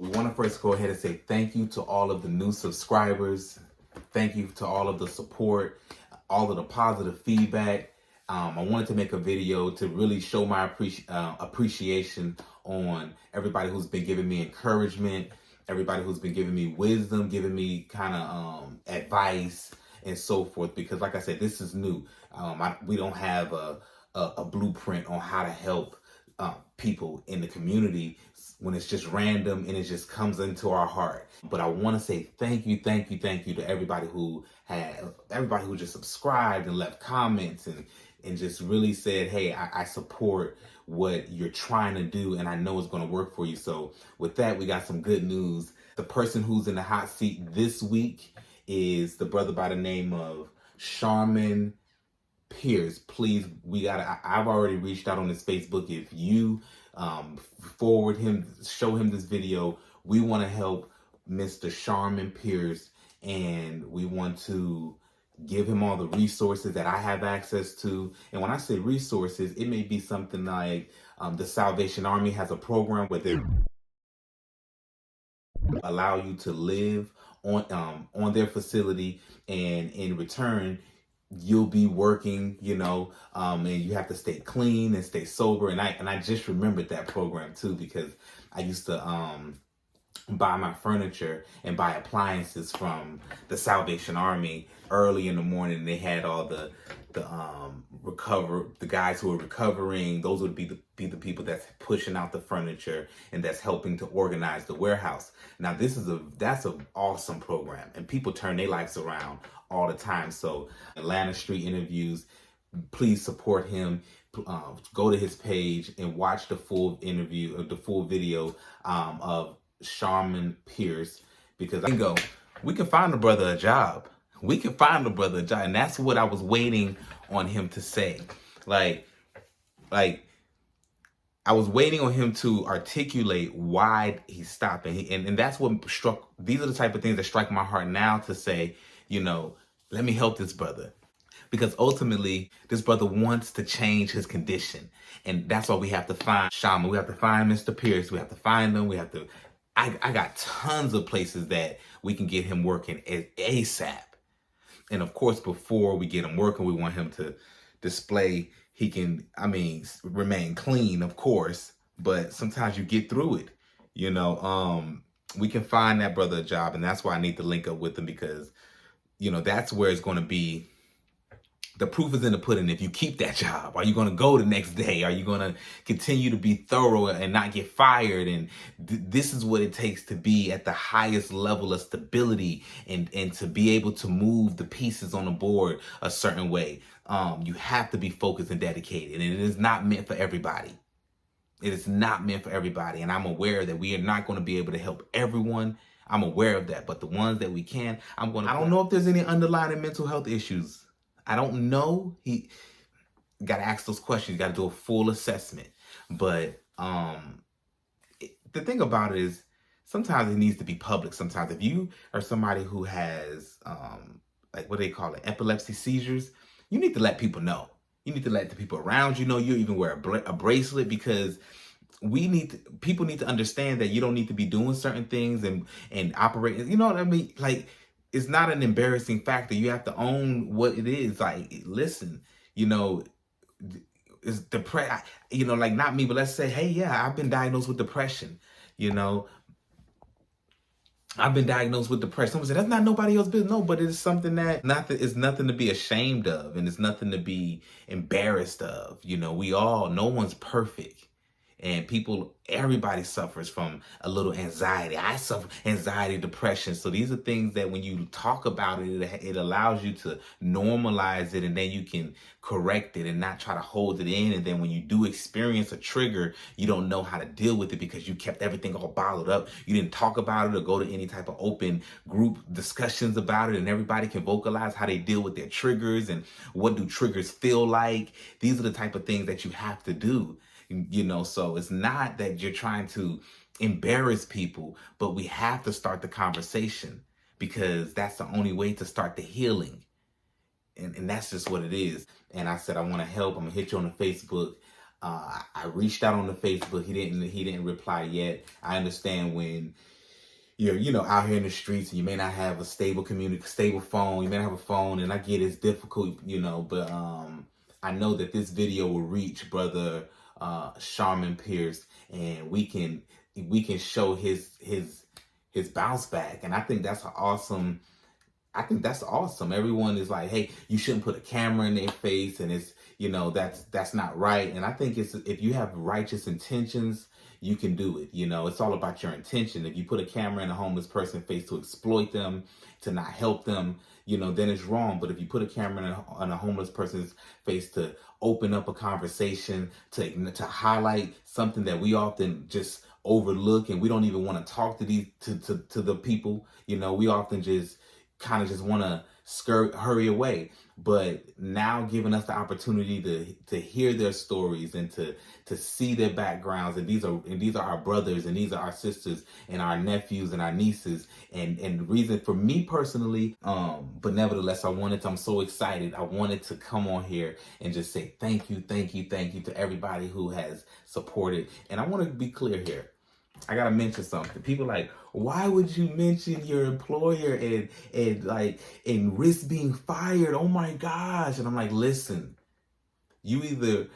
We want to first go ahead and say thank you to all of the new subscribers. Thank you to all of the support, all of the positive feedback. I wanted to make a video to really show my appreciation on everybody who's been giving me encouragement, everybody who's been giving me wisdom, giving me kind of advice and so forth. Because like I said, this is new. We don't have a blueprint on how to help people in the community when it's just random and it just comes into our heart. But I want to say thank you to everybody who just subscribed and left comments and just really said, hey, I support what you're trying to do and I know it's going to work for you. So with that, we got some good news. The person who's in the hot seat this week is the brother by the name of Charman. Please, I've already reached out on his Facebook. If you show him this video, we want to help Mr. Charman Pierce, and we want to give him all the resources that I have access to. And when I say resources, it may be something like the Salvation Army has a program where they allow you to live on their facility, and in return you'll be working, and you have to stay clean and stay sober. And I just remembered that program too, because I used to buy my furniture and buy appliances from the Salvation Army early in the morning. They had all the guys who are recovering. Those would be the people that's pushing out the furniture and that's helping to organize the warehouse. Now that's an awesome program, and people turn their lives around all the time. So Atlanta Street Interviews, please support him. Go to his page and watch the full interview, the full video of Charman Pierce, because we can find the brother a job. We can find the brother a job. And that's what I was waiting on him to say. Like I was waiting on him to articulate why he stopped. And that's what these are the type of things that strike my heart now, to say, let me help this brother. Because ultimately, this brother wants to change his condition. And that's why we have to find Charman. We have to find Mr. Pierce. We have to find him. I got tons of places that we can get him working ASAP. And of course, before we get him working, we want him to display he can, remain clean, of course. But sometimes you get through it, we can find that brother a job. And that's why I need to link up with him, because that's where it's going to be. The proof is in the pudding. If you keep that job, are you going to go the next day? Are you going to continue to be thorough and not get fired? And this is what it takes to be at the highest level of stability and to be able to move the pieces on the board a certain way. You have to be focused and dedicated, and it is not meant for everybody. It is not meant for everybody. And I'm aware that we are not going to be able to help everyone. I'm aware of that. But the ones that we can, I don't know if there's any underlying mental health issues. I don't know. He got to ask those questions. You got to do a full assessment. But the thing about it is, sometimes it needs to be public. Sometimes if you are somebody who has what they call it, epilepsy seizures, you need to let people know. You need to let the people around you know. You even wear a bracelet, because people need to understand that you don't need to be doing certain things and operating. You know what I mean? Like, it's not an embarrassing factor. You have to own what it is. Like, listen, it's depression. Like, not me, but let's say, hey, yeah, I've been diagnosed with depression. I've been diagnosed with depression. Someone said, that's not nobody else's business. No, but it's something that it's nothing to be ashamed of, and it's nothing to be embarrassed of. No one's perfect. And everybody suffers from a little anxiety. I suffer anxiety, depression. So these are things that when you talk about it, it allows you to normalize it, and then you can correct it and not try to hold it in. And then when you do experience a trigger, you don't know how to deal with it because you kept everything all bottled up. You didn't talk about it or go to any type of open group discussions about it, and everybody can vocalize how they deal with their triggers and what do triggers feel like. These are the type of things that you have to do. So it's not that you're trying to embarrass people, but we have to start the conversation, because that's the only way to start the healing. And that's just what it is. And I said, I want to help. I'm going to hit you on the Facebook. I reached out on the Facebook. He didn't reply yet. I understand when you're, out here in the streets and you may not have a stable phone. You may not have a phone, and I get it's difficult, but I know that this video will reach brother Charman Pierce, and we can show his bounce back. And I think that's awesome. Everyone is like, hey, you shouldn't put a camera in their face, and it's, that's not right. And I think if you have righteous intentions, you can do it. It's all about your intention. If you put a camera in a homeless person's face to exploit them, to not help them, then it's wrong. But if you put a camera in a homeless person's face to open up a conversation, to highlight something that we often just overlook, and we don't even want to talk to the people, we often just kind of just want to hurry away. But now giving us the opportunity to hear their stories and to see their backgrounds, and these are our brothers, and these are our sisters, and our nephews and our nieces, and the reason for me personally, but nevertheless, I'm so excited. I wanted to come on here and just say thank you to everybody who has supported. And I want to be clear here. I gotta mention something. People like, why would you mention your employer and risk being fired? Oh my gosh. And I'm like, listen, you either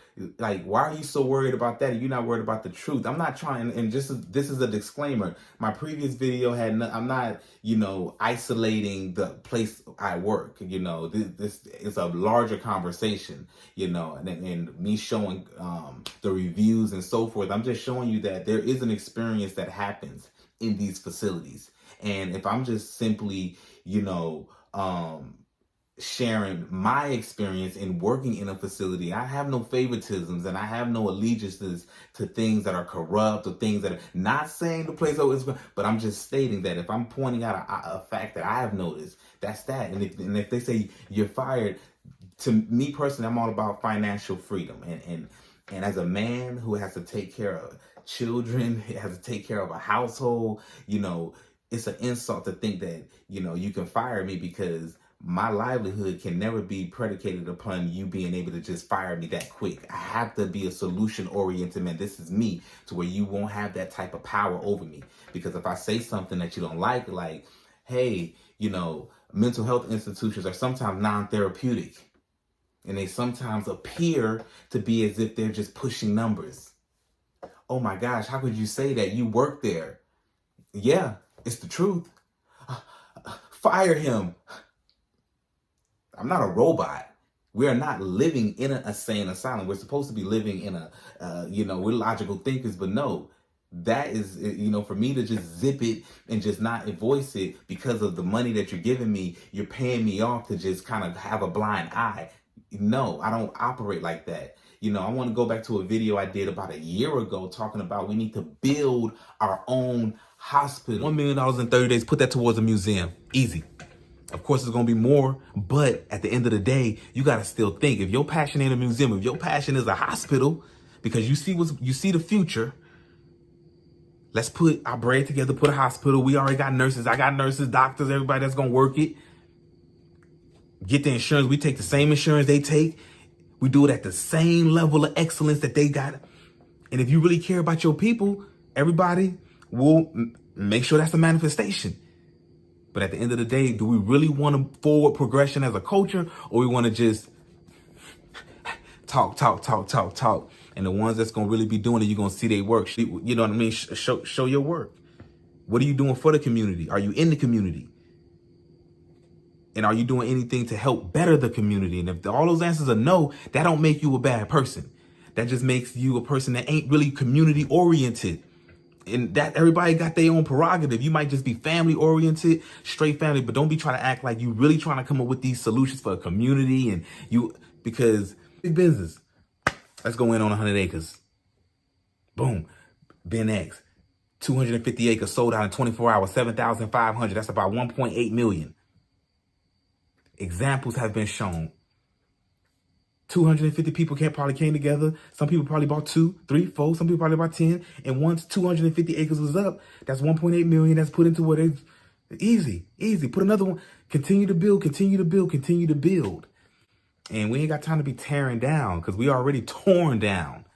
why are you so worried about that? You're not worried about the truth. I'm not trying, and this is a disclaimer. My previous video I'm not, isolating the place I work. This is a larger conversation, and me showing the reviews and so forth. I'm just showing you that there is an experience that happens in these facilities. And if I'm just simply, sharing my experience in working in a facility, I have no favoritisms, and I have no allegiances to things that are corrupt or things that are not saying the place is, but I'm just stating that if I'm pointing out a fact that I have noticed, that's that. And if they say you're fired, to me personally, I'm all about financial freedom. And as a man who has to take care of children, has to take care of a household, it's an insult to think that, you can fire me, because my livelihood can never be predicated upon you being able to just fire me that quick. I have to be a solution-oriented man. This is me, to where you won't have that type of power over me. Because if I say something that you don't like, hey, mental health institutions are sometimes non-therapeutic. And they sometimes appear to be as if they're just pushing numbers. Oh my gosh, how could you say that? You work there. Yeah, it's the truth. Fire him. I'm not a robot. We are not living in an insane asylum. We're supposed to be living in we're logical thinkers, but no, that is, for me to just zip it and just not voice it because of the money that you're giving me, you're paying me off to just kind of have a blind eye. No, I don't operate like that. I want to go back to a video I did about a year ago talking about we need to build our own hospital. $1 million in 30 days, put that towards a museum. Easy. Of course, it's going to be more, but at the end of the day, you got to still think. If your passion ain't a museum, if your passion is a hospital, because you see the future, let's put our bread together, put a hospital. We already got nurses. I got nurses, doctors, everybody that's going to work it. Get the insurance. We take the same insurance they take. We do it at the same level of excellence that they got. And if you really care about your people, everybody will make sure that's a manifestation. But at the end of the day, do we really want a forward progression as a culture, or we want to just talk? And the ones that's going to really be doing it, you're going to see their work. You know what I mean? Show your work. What are you doing for the community? Are you in the community? And are you doing anything to help better the community? And if all those answers are no, that don't make you a bad person. That just makes you a person that ain't really community oriented. And that everybody got their own prerogative. You might just be family oriented, straight family, but don't be trying to act like you really trying to come up with these solutions for a community. And because big business, let's go in on 100 acres. Boom. Ben X, 250 acres sold out in 24 hours, 7,500. That's about 1.8 million. Examples have been shown. 250 people probably came together. Some people probably bought 2, 3, 4. Some people probably bought 10. And once 250 acres was up, that's 1.8 million. That's put into what it's easy. Put another one. Continue to build. And we ain't got time to be tearing down, because we already torn down.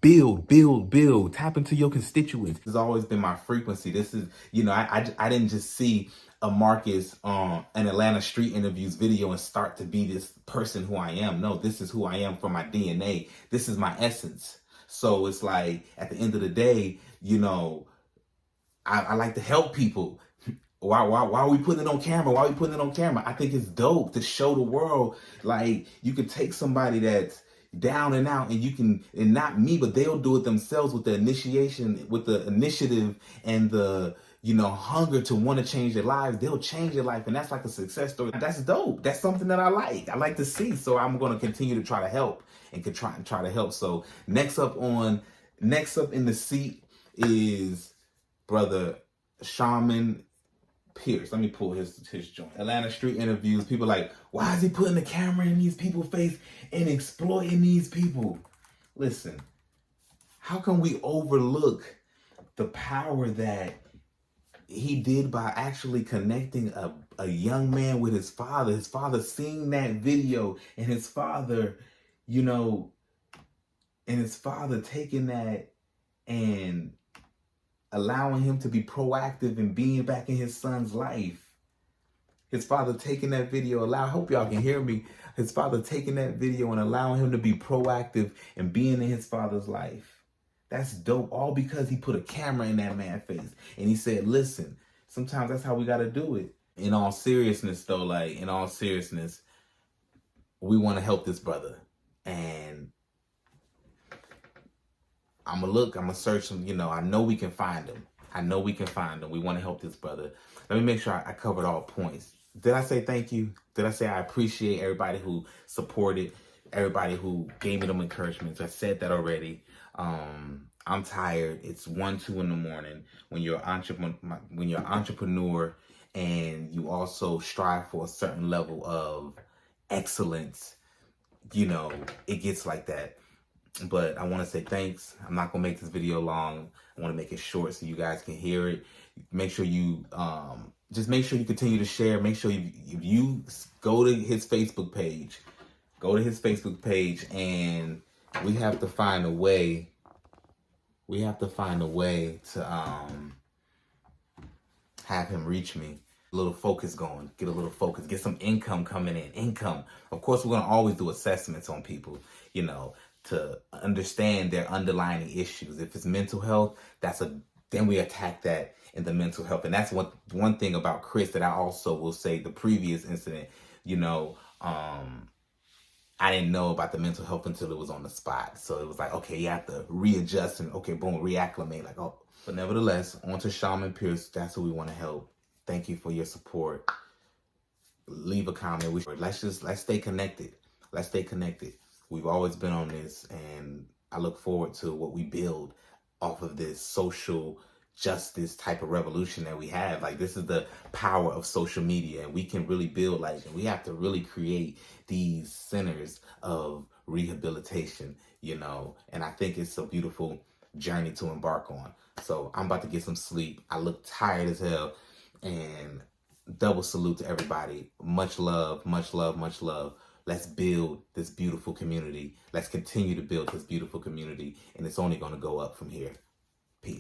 build, build, build, tap into your constituents. This has always been my frequency. This is, you know, I didn't just see a Marcus an Atlanta Street Interviews video and start to be this person who I am. No, this is who I am from my DNA. This is my essence. So it's like, at the end of the day, you know, I like to help people. Why are we putting it on camera? Why are we putting it on camera? I think it's dope to show the world, like, you can take somebody that's down and out, and you can, and not me, but they'll do it themselves with the initiation, with the initiative and the, you know, hunger to want to change their lives. They'll change their life, and that's like a success story. That's dope. That's something that I like to see. So I'm going to continue to try to help and try to help. So next up in the seat is brother Charman Pierce. Let me pull his joint. Atlanta Street Interviews. People like, why is he putting the camera in these people's face and exploiting these people? Listen, how can we overlook the power that he did by actually connecting a young man with his father seeing that video, and his father, you know, and his father taking that and allowing him to be proactive and being back in his son's life. His father taking that video, I hope y'all can hear me. His father taking that video and allowing him to be proactive and being in his father's life. That's dope. All because he put a camera in that man's face. And he said, listen, sometimes that's how we got to do it. In all seriousness, though, like, in all seriousness, we want to help this brother. And I'm going to search him. You know, I know we can find him. We want to help this brother. Let me make sure I covered all points. Did I say thank you? Did I say I appreciate everybody who supported, everybody who gave me them encouragements? I said that already. I'm tired. It's 1, 2 in the morning. When you're an entrepreneur and you also strive for a certain level of excellence, you know, it gets like that. But I want to say thanks. I'm not going to make this video long. I want to make it short so you guys can hear it. Make sure you, just make sure you continue to share. Make sure if you go to his Facebook page, and we have to find a way. We have to find a way to have him reach me. A little focus going, get a little focus, get some income coming in. Income. Of course, we're going to always do assessments on people, you know, to understand their underlying issues. If it's mental health, then we attack that in the mental health. And that's one thing about Chris that I also will say, the previous incident, you know, I didn't know about the mental health until it was on the spot. So it was like, okay, you have to readjust and okay, boom, reacclimate. Like, oh, but nevertheless, on to Charman Pierce. That's who we want to help. Thank you for your support. Leave a comment. Let's stay connected. Let's stay connected. We've always been on this, and I look forward to what we build off of this social justice type of revolution that we have. Like, this is the power of social media, and we can really build, like, we have to really create these centers of rehabilitation, you know, and I think it's a beautiful journey to embark on. So I'm about to get some sleep. I look tired as hell, and double salute to everybody. Much love, much love, much love. Let's build this beautiful community. Let's continue to build this beautiful community, and it's only going to go up from here.